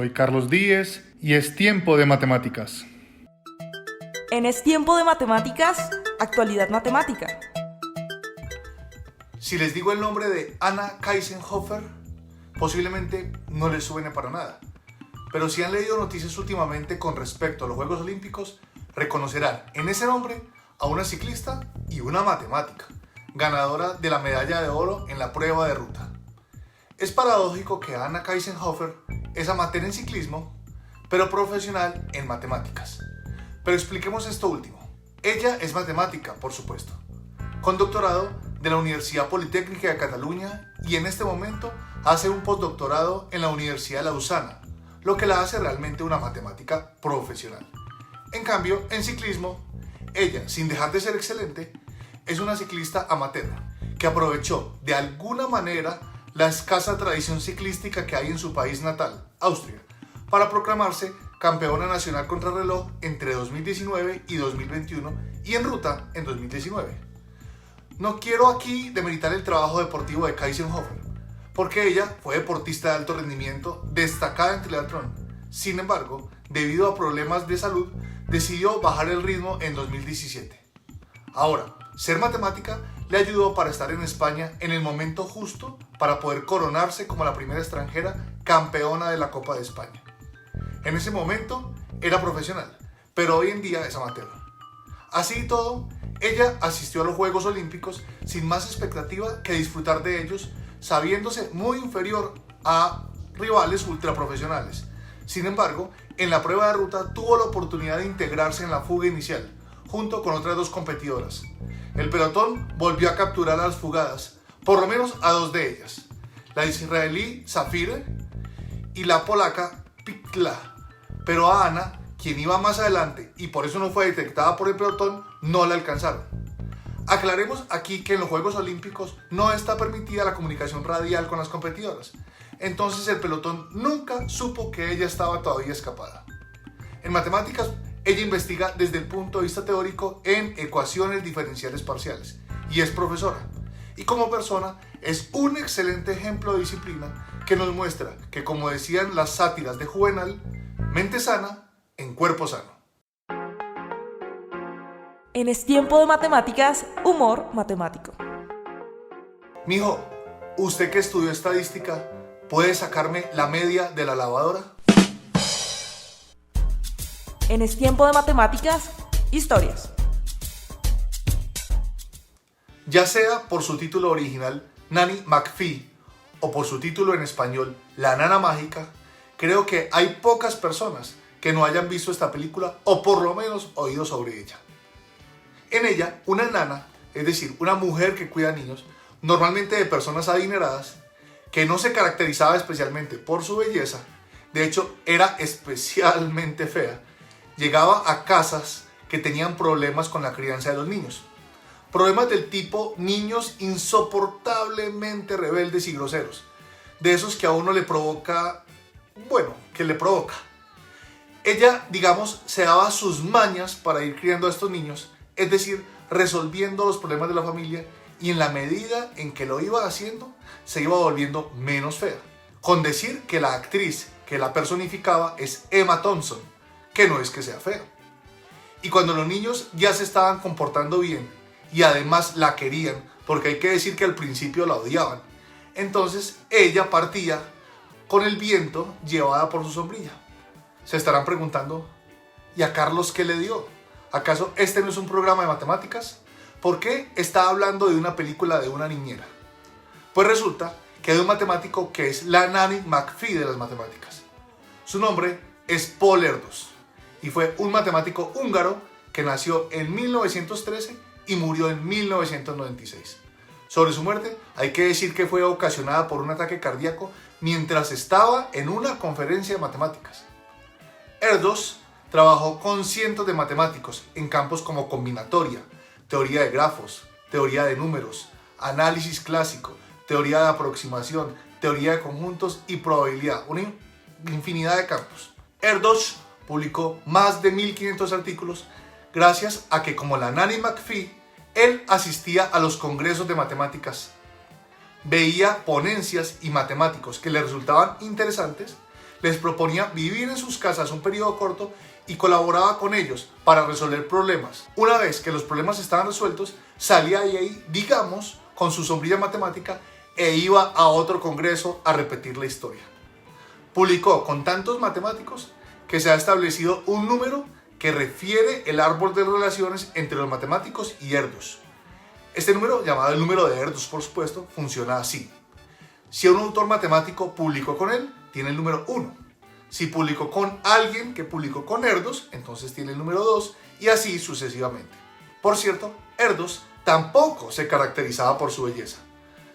Soy Carlos Díez y es tiempo de matemáticas. En Es Tiempo de Matemáticas, actualidad matemática. Si les digo el nombre de Anna Kiesenhofer, posiblemente no les suene para nada. Pero si han leído noticias últimamente con respecto a los Juegos Olímpicos, reconocerán en ese nombre a una ciclista y una matemática, ganadora de la medalla de oro en la prueba de ruta. Es paradójico que Anna Kiesenhofer es amateur en ciclismo, pero profesional en matemáticas. Pero expliquemos esto último. Ella es matemática, por supuesto, con doctorado de la Universidad Politécnica de Cataluña y en este momento hace un postdoctorado en la Universidad de Lausana, lo que la hace realmente una matemática profesional. En cambio, en ciclismo, ella, sin dejar de ser excelente, es una ciclista amateur que aprovechó de alguna manera la escasa tradición ciclística que hay en su país natal, Austria, para proclamarse campeona nacional contrarreloj entre 2019 y 2021 y en ruta en 2019. No quiero aquí demeritar el trabajo deportivo de Kiesenhofer, porque ella fue deportista de alto rendimiento destacada en triatlón. Sin embargo, debido a problemas de salud, decidió bajar el ritmo en 2017. Ahora, ser matemática le ayudó para estar en España en el momento justo para poder coronarse como la primera extranjera campeona de la Copa de España. En ese momento era profesional, pero hoy en día es amateur. Así y todo, ella asistió a los Juegos Olímpicos sin más expectativa que disfrutar de ellos, sabiéndose muy inferior a rivales ultraprofesionales. Sin embargo, en la prueba de ruta tuvo la oportunidad de integrarse en la fuga inicial, junto con otras dos competidoras. El pelotón volvió a capturar a las fugadas, por lo menos a dos de ellas, la israelí Safire y la polaca Pikla, pero a Ana, quien iba más adelante y por eso no fue detectada por el pelotón, no la alcanzaron. Aclaremos aquí que en los Juegos Olímpicos no está permitida la comunicación radial con las competidoras, entonces el pelotón nunca supo que ella estaba todavía escapada. En matemáticas, ella investiga desde el punto de vista teórico en ecuaciones diferenciales parciales y es profesora. Y como persona es un excelente ejemplo de disciplina que nos muestra que, como decían las sátiras de Juvenal, mente sana en cuerpo sano. En Es Tiempo de Matemáticas, humor matemático. Mijo, usted que estudió estadística, ¿puede sacarme la media de la lavadora? En Es Tiempo de Matemáticas, historias. Ya sea por su título original, Nanny McPhee, o por su título en español, La Nana Mágica, creo que hay pocas personas que no hayan visto esta película o por lo menos oído sobre ella. En ella, una nana, es decir, una mujer que cuida niños, normalmente de personas adineradas, que no se caracterizaba especialmente por su belleza, de hecho era especialmente fea, llegaba a casas que tenían problemas con la crianza de los niños. Problemas del tipo niños insoportablemente rebeldes y groseros. De esos que a uno le provoca, que le provoca. Ella, digamos, se daba sus mañas para ir criando a estos niños, es decir, resolviendo los problemas de la familia, y en la medida en que lo iba haciendo, se iba volviendo menos fea. Con decir que la actriz que la personificaba es Emma Thompson, que no es que sea fea. Y cuando los niños ya se estaban comportando bien y además la querían, porque hay que decir que al principio la odiaban, entonces ella partía con el viento llevada por su sombrilla. Se estarán preguntando, ¿y a Carlos qué le dio? ¿Acaso este no es un programa de matemáticas? ¿Por qué está hablando de una película de una niñera? Pues resulta que hay un matemático que es la Nanny McPhee de las matemáticas. Su nombre es Paul Erdős y fue un matemático húngaro que nació en 1913 y murió en 1996. Sobre su muerte hay que decir que fue ocasionada por un ataque cardíaco mientras estaba en una conferencia de matemáticas. Erdős trabajó con cientos de matemáticos en campos como combinatoria, teoría de grafos, teoría de números, análisis clásico, teoría de aproximación, teoría de conjuntos y probabilidad, una infinidad de campos. Erdős publicó más de 1500 artículos gracias a que, como la Nanny McPhee, él asistía a los congresos de matemáticas, veía ponencias y matemáticos que le resultaban interesantes, les proponía vivir en sus casas un periodo corto y colaboraba con ellos para resolver problemas. Una vez que los problemas estaban resueltos, salía de ahí, digamos, con su sombrilla matemática e iba a otro congreso a repetir la historia. Publicó con tantos matemáticos que se ha establecido un número que refiere el árbol de relaciones entre los matemáticos y Erdős. Este número, llamado el número de Erdős por supuesto, funciona así. Si un autor matemático publicó con él, tiene el número 1. Si publicó con alguien que publicó con Erdős, entonces tiene el número 2 y así sucesivamente. Por cierto, Erdős tampoco se caracterizaba por su belleza.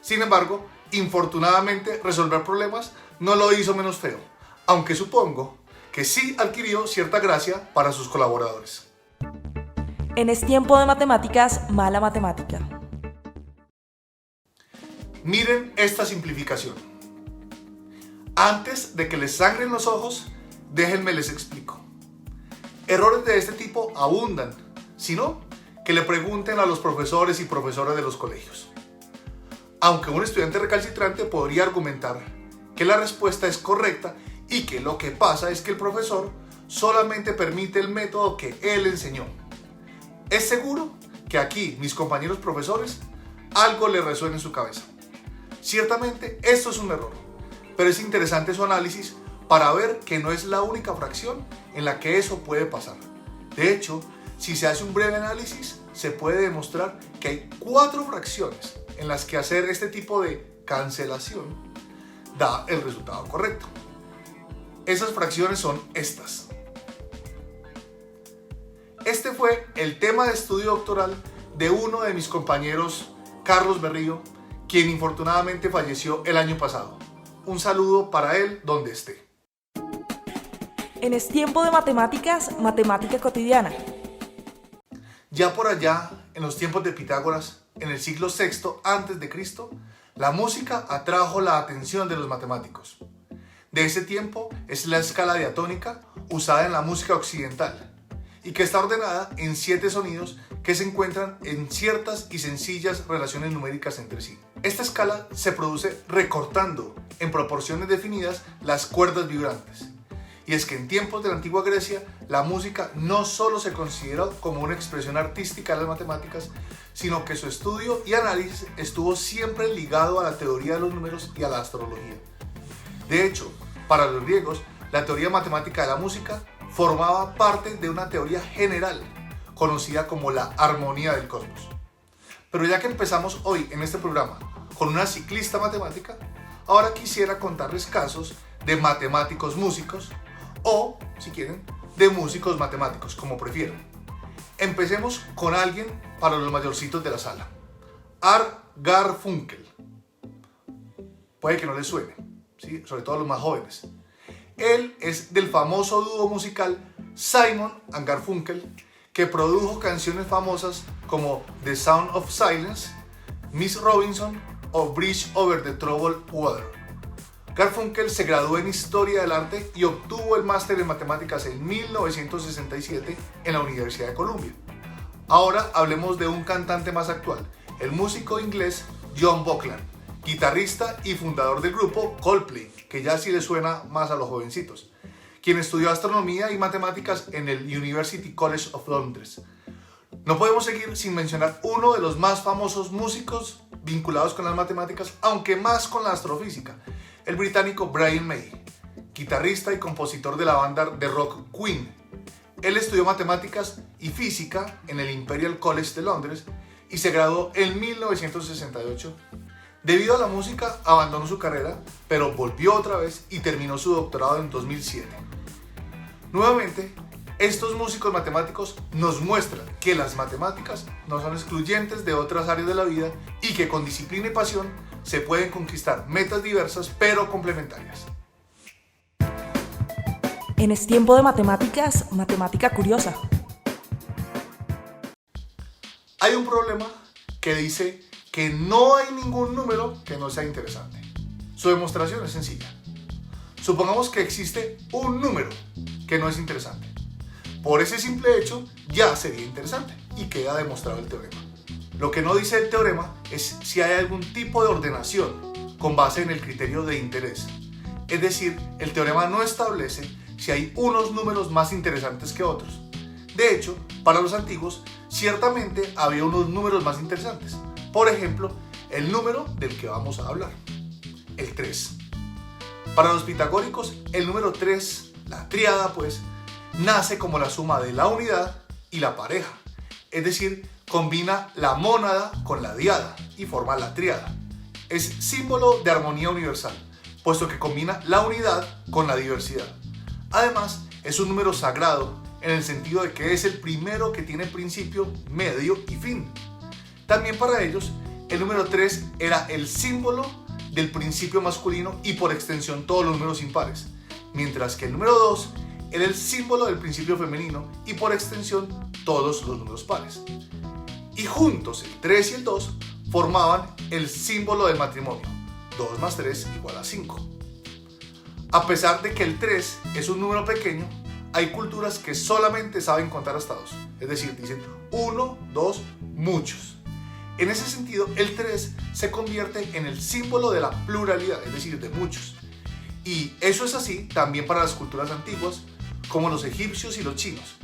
Sin embargo, infortunadamente resolver problemas no lo hizo menos feo, aunque supongo que sí adquirió cierta gracia para sus colaboradores. En Es Tiempo de Matemáticas, mala matemática. Miren esta simplificación. Antes de que les sangren los ojos, déjenme les explico. Errores de este tipo abundan, si no, que le pregunten a los profesores y profesoras de los colegios. Aunque un estudiante recalcitrante podría argumentar que la respuesta es correcta y que lo que pasa es que el profesor solamente permite el método que él enseñó. Es seguro que aquí, mis compañeros profesores, algo le resuena en su cabeza. Ciertamente, esto es un error, pero es interesante su análisis para ver que no es la única fracción en la que eso puede pasar. De hecho, si se hace un breve análisis, se puede demostrar que hay 4 fracciones en las que hacer este tipo de cancelación da el resultado correcto. Esas fracciones son estas. Este fue el tema de estudio doctoral de uno de mis compañeros, Carlos Berrío, quien infortunadamente falleció el año pasado. Un saludo para él donde esté. En Es Tiempo de Matemáticas, matemática cotidiana. Ya por allá, en los tiempos de Pitágoras, en el siglo VI a.C., la música atrajo la atención de los matemáticos. De ese tiempo es la escala diatónica usada en la música occidental y que está ordenada en 7 sonidos que se encuentran en ciertas y sencillas relaciones numéricas entre sí. Esta escala se produce recortando en proporciones definidas las cuerdas vibrantes. Y es que en tiempos de la antigua Grecia, la música no solo se consideró como una expresión artística de las matemáticas, sino que su estudio y análisis estuvo siempre ligado a la teoría de los números y a la astrología. De hecho, para los griegos, la teoría matemática de la música formaba parte de una teoría general, conocida como la armonía del cosmos. Pero ya que empezamos hoy en este programa con una ciclista matemática, ahora quisiera contarles casos de matemáticos músicos o, si quieren, de músicos matemáticos, como prefieran. Empecemos con alguien para los mayorcitos de la sala. Art Garfunkel. Puede que no les suene, ¿sí? Sobre todo a los más jóvenes. Él es del famoso dúo musical Simon & Garfunkel, que produjo canciones famosas como The Sound of Silence, Miss Robinson o Bridge Over the Troubled Water. Garfunkel se graduó en Historia del Arte y obtuvo el máster en Matemáticas en 1967 en la Universidad de Columbia. Ahora hablemos de un cantante más actual, el músico inglés John Buckland, guitarrista y fundador del grupo Coldplay, que ya sí le suena más a los jovencitos, quien estudió astronomía y matemáticas en el University College of Londres. No podemos seguir sin mencionar uno de los más famosos músicos vinculados con las matemáticas, aunque más con la astrofísica, el británico Brian May, guitarrista y compositor de la banda de rock Queen. Él estudió matemáticas y física en el Imperial College de Londres y se graduó en 1968. Debido a la música, abandonó su carrera, pero volvió otra vez y terminó su doctorado en 2007. Nuevamente, estos músicos matemáticos nos muestran que las matemáticas no son excluyentes de otras áreas de la vida y que con disciplina y pasión se pueden conquistar metas diversas pero complementarias. En Es Tiempo de Matemáticas, matemática curiosa. Hay un problema que dice que no hay ningún número que no sea interesante. Su demostración es sencilla. Supongamos que existe un número que no es interesante. Por ese simple hecho ya sería interesante y queda demostrado el teorema. Lo que no dice el teorema es si hay algún tipo de ordenación con base en el criterio de interés. Es decir, el teorema no establece si hay unos números más interesantes que otros. De hecho, para los antiguos, ciertamente había unos números más interesantes. Por ejemplo, el número del que vamos a hablar, el 3. Para los pitagóricos, el número 3, la tríada pues, nace como la suma de la unidad y la pareja. Es decir, combina la mónada con la diada y forma la tríada. Es símbolo de armonía universal, puesto que combina la unidad con la diversidad. Además, es un número sagrado en el sentido de que es el primero que tiene principio, medio y fin. También para ellos, el número 3 era el símbolo del principio masculino y por extensión todos los números impares, mientras que el número 2 era el símbolo del principio femenino y por extensión todos los números pares. Y juntos el 3 y el 2 formaban el símbolo del matrimonio, 2 más 3 igual a 5. A pesar de que el 3 es un número pequeño, hay culturas que solamente saben contar hasta 2, es decir, dicen 1, 2, muchos. En ese sentido, el 3 se convierte en el símbolo de la pluralidad, es decir, de muchos. Y eso es así también para las culturas antiguas, como los egipcios y los chinos.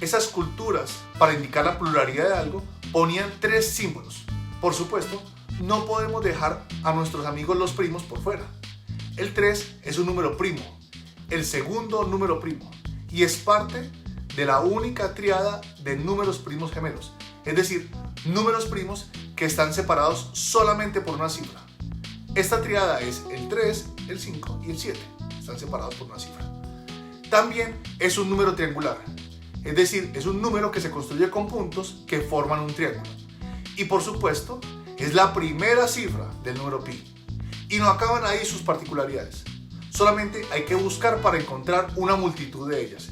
Esas culturas, para indicar la pluralidad de algo, ponían 3 símbolos. Por supuesto, no podemos dejar a nuestros amigos los primos por fuera. El 3 es un número primo, el segundo número primo, y es parte de la única tríada de números primos gemelos, es decir, números primos que están separados solamente por una cifra. Esta tríada es el 3, el 5 y el 7, están separados por una cifra. También es un número triangular, es decir, es un número que se construye con puntos que forman un triángulo. Y por supuesto, es la primera cifra del número pi. Y no acaban ahí sus particularidades. Solamente hay que buscar para encontrar una multitud de ellas.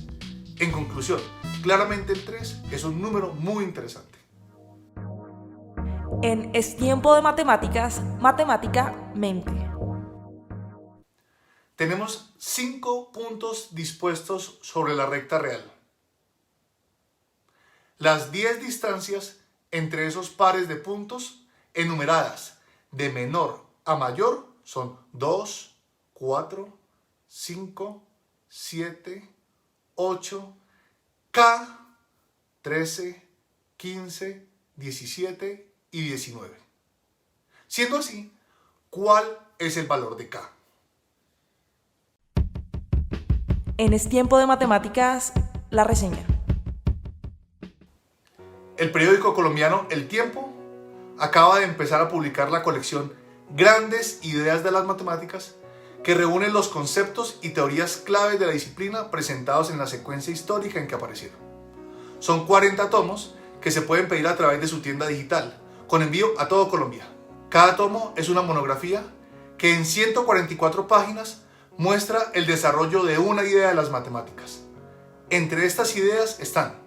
En conclusión, claramente el 3 es un número muy interesante. En Es Tiempo de Matemáticas, matemáticamente. Tenemos 5 puntos dispuestos sobre la recta real. Las 10 distancias entre esos pares de puntos enumeradas de menor a mayor son 2, 4, 5, 7, 8, K, 13, 15, 17 y 19. Siendo así, ¿cuál es el valor de K? En Es Tiempo de Matemáticas, la reseña. El periódico colombiano El Tiempo acaba de empezar a publicar la colección Grandes Ideas de las Matemáticas, que reúnen los conceptos y teorías claves de la disciplina presentados en la secuencia histórica en que aparecieron. Son 40 tomos que se pueden pedir a través de su tienda digital, con envío a todo Colombia. Cada tomo es una monografía que en 144 páginas muestra el desarrollo de una idea de las matemáticas. Entre estas ideas están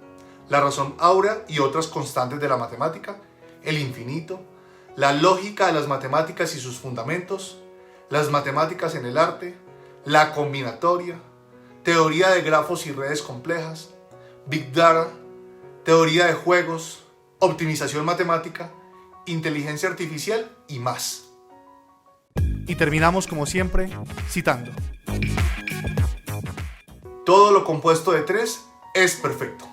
la razón áurea y otras constantes de la matemática, el infinito, la lógica de las matemáticas y sus fundamentos, las matemáticas en el arte, la combinatoria, teoría de grafos y redes complejas, Big Data, teoría de juegos, optimización matemática, inteligencia artificial y más. Y terminamos como siempre citando. Todo lo compuesto de 3 es perfecto.